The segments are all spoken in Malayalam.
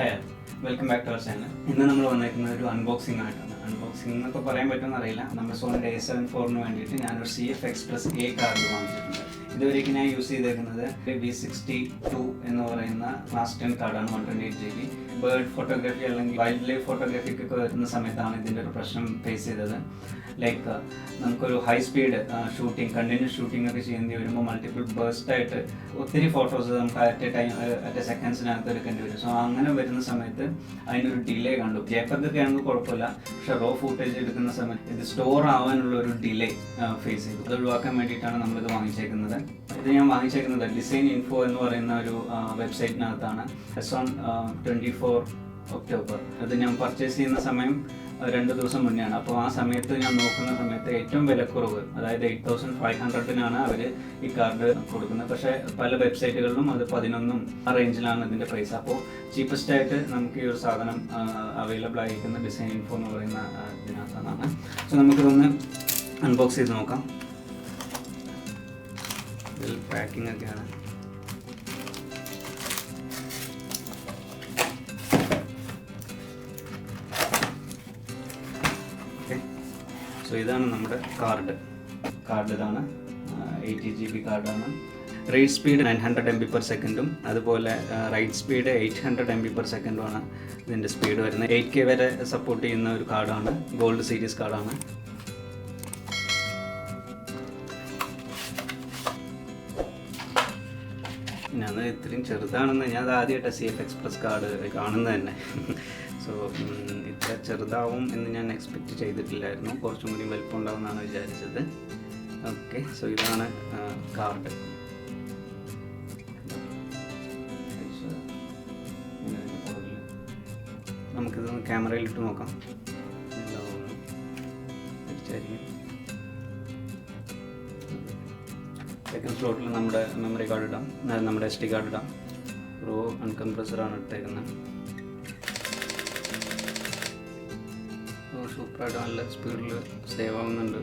Hi, welcome back to our channel. ഇന്ന് നമ്മൾ വന്നിരിക്കുന്നത് ഒരു അൺബോക്സിംഗ് ആയിട്ടാണ്. അൺബോക്സിംഗ് എന്നൊക്കെ പറയാൻ പറ്റുമെന്ന് അറിയില്ല. നമ്മുടെ സോണിൻ്റെ A74 വേണ്ടിയിട്ട് ഞാനൊരു CFexpress A കാർഡ് വാങ്ങിച്ചിട്ടുണ്ട്. ഇതുവരേക്ക് ഞാൻ യൂസ് ചെയ്തേക്കുന്നത് V62 എന്ന് പറയുന്ന ക്ലാസ് 10 കാർഡാണ്. 128 GB. ബേർഡ് ഫോട്ടോഗ്രാഫി അല്ലെങ്കിൽ വൈൽഡ് ലൈഫ് ഫോട്ടോഗ്രാഫിക്കൊക്കെ വരുന്ന സമയത്താണ് ഇതിൻ്റെ ഒരു പ്രശ്നം ഫേസ് ചെയ്തത്. ലൈക്ക് നമുക്കൊരു high speed shooting, continuous shooting ഒക്കെ ചെയ്യേണ്ടി വരുമ്പോൾ മൾട്ടിപ്പിൾ ബേഴ്സ്റ്റായിട്ട് ഒത്തിരി ഫോട്ടോസ് നമുക്ക് അറ്റ് എ സെക്കൻഡ്സിനകത്ത് എടുക്കേണ്ടി വരും. സോ അങ്ങനെ വരുന്ന സമയത്ത് അതിനൊരു ഡിലേ കണ്ടു. ജെപെഗ് ആണെങ്കിൽ കുഴപ്പമില്ല, പക്ഷേ റോ ഫുട്ടേജ് എടുക്കുന്ന സമയത്ത് ഇത് സ്റ്റോർ ആവാനുള്ള ഒരു ഡിലേ ഫേസ് ചെയ്തു. അത് ഒഴിവാക്കാൻ വേണ്ടിയിട്ടാണ് നമ്മളിത് വാങ്ങിച്ചേക്കുന്നത്. ഇത് ഞാൻ വാങ്ങിച്ചേക്കുന്നത് Designinfo എന്ന് പറയുന്ന ഒരു വെബ്സൈറ്റിനകത്താണ്. on 24 October. അത് ഞാൻ പർച്ചേസ് ചെയ്യുന്ന സമയം 2 ദിവസം മുന്നെയാണ്. അപ്പോൾ ആ സമയത്ത് ഞാൻ നോക്കുന്ന സമയത്ത് ഏറ്റവും വിലക്കുറവ്, അതായത് 8500-നാണ് അവർ ഈ കാർഡ് കൊടുക്കുന്നത്. പക്ഷേ പല വെബ്സൈറ്റുകളിലും അത് 11 റേഞ്ചിലാണ് ഇതിൻ്റെ പ്രൈസ്. അപ്പോൾ ചീപ്പസ്റ്റ് ആയിട്ട് നമുക്ക് ഈ ഒരു സാധനം അവൈലബിൾ ആയിരിക്കുന്ന Designinfo എന്ന് പറയുന്ന ഇതിനകത്താണ്. സോ നമുക്കിതൊന്ന് അൺബോക്സ് ചെയ്ത് നോക്കാം. ഇതിൽ പാക്കിംഗ് ഒക്കെയാണ്. സോ ഇതാണ് നമ്മുടെ കാർഡ്. ഇതാണ് 80 GB കാർഡാണ്. റീഡ് സ്പീഡ് 900 MB/s അതുപോലെ റൈറ്റ് സ്പീഡ് 800 MB/s ഇതിൻ്റെ സ്പീഡ് വരുന്നത്. 8K വരെ സപ്പോർട്ട് ചെയ്യുന്ന ഒരു കാർഡാണ്. ഗോൾഡ് സീരീസ് കാർഡാണ്. ഞാൻ ഇത്രയും ചെറുതാണെന്ന് ഞാൻ ആദ്യമായിട്ട് CFexpress കാർഡ് കാണുന്നത് തന്നെ. സോ ഇത്ര ചെറുതാവും എന്ന് ഞാൻ എക്സ്പെക്റ്റ് ചെയ്തിട്ടില്ലായിരുന്നു. കുറച്ചും കൂടി വലിപ്പം ഉണ്ടാവുമെന്നാണ് വിചാരിച്ചത്. ഓക്കെ, സോ ഇതാണ് കാർഡ്. നമുക്കിതൊന്ന് ക്യാമറയിലിട്ട് നോക്കാം. സെക്കൻഡ് സ്ലോട്ടിൽ നമ്മുടെ മെമ്മറി കാർഡ് ഇടാം, നമ്മുടെ SD കാർഡ് ഇടാം. റോ അൺകംപ്രസറാണ് ഇട്ടേക്കുന്നത്. സൂപ്പറായിട്ട് നല്ല സ്പീഡിൽ സേവ് ആവുന്നുണ്ട്.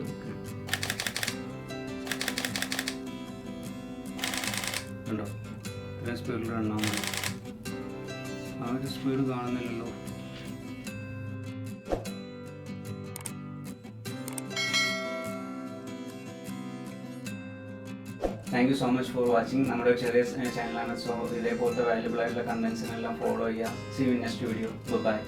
ഉണ്ടോ, ഇത്രയും സ്പീഡിൽ റണ്ണാൻ മതി. ആ ഒരു സ്പീഡ് കാണുന്നില്ലല്ലോ. Thank you so much for watching. നമ്മുടെ ചെറിയ ചാനലാണ്. സോ ഇതേപോലത്തെ വാല്യുബിൾ ആയിട്ടുള്ള കണ്ടൻസിനെല്ലാം ഫോളോ ചെയ്യുക. See you in next video. By.